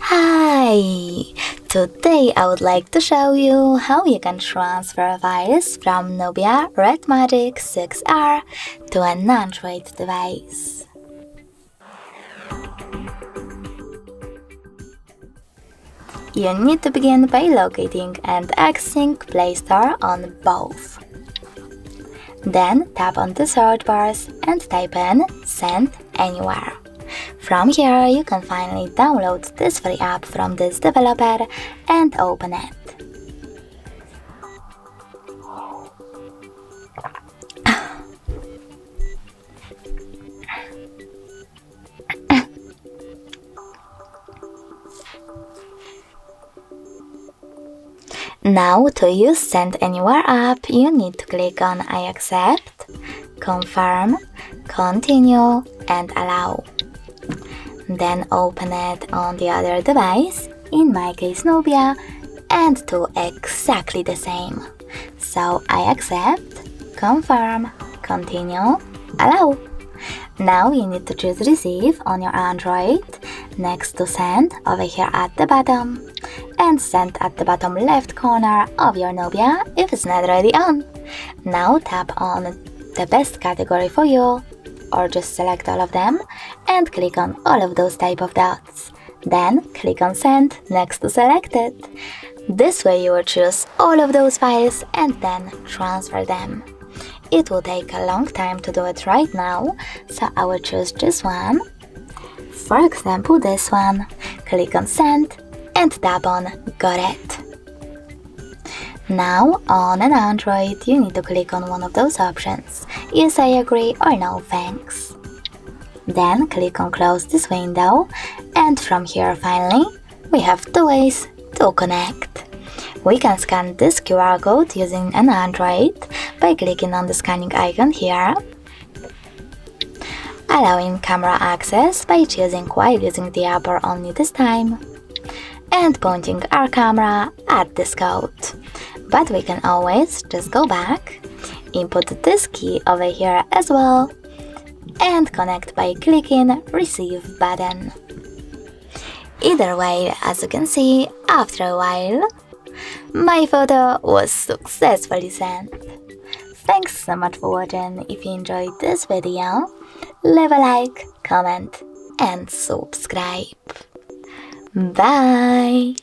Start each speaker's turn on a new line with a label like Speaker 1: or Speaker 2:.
Speaker 1: Hi! Today I would like to show you how you can transfer files from Nubia Redmagic 6R to an Android device. You need to begin by locating and accessing Play Store on both. Then tap on the search bars and type in Send Anywhere. From here, you can finally download this free app from this developer and open it. Now, to use Send Anywhere app, you need to click on I accept, confirm, continue, and allow. Then open it on the other device, in my case Nubia, and do exactly the same. So I accept, confirm, continue, allow. Now you need to choose Receive on your Android, next to Send over here at the bottom, and Send at the bottom left corner of your Nubia if it's not already on. Now tap on the best category for you, or just select all of them and click on all of those type of dots. Then click on Send next to Selected. This way you will choose all of those files and then transfer them. It will take a long time to do it right now, so I will choose this one. For example, this one. Click on Send and tap on Got it. Now, on an Android, you need to click on one of those options. Yes, I agree, or no, thanks. Then click on Close this window, and from here finally, we have two ways to connect. We can scan this QR code using an Android by clicking on the scanning icon here, allowing camera access by choosing while using the app or only this time, and pointing our camera at this code. But we can always just go back, input this key over here as well, and connect by clicking Receive button. Either way, as you can see, after a while, my photo was successfully sent. Thanks so much for watching. If you enjoyed this video, leave a like, comment, and subscribe. Bye!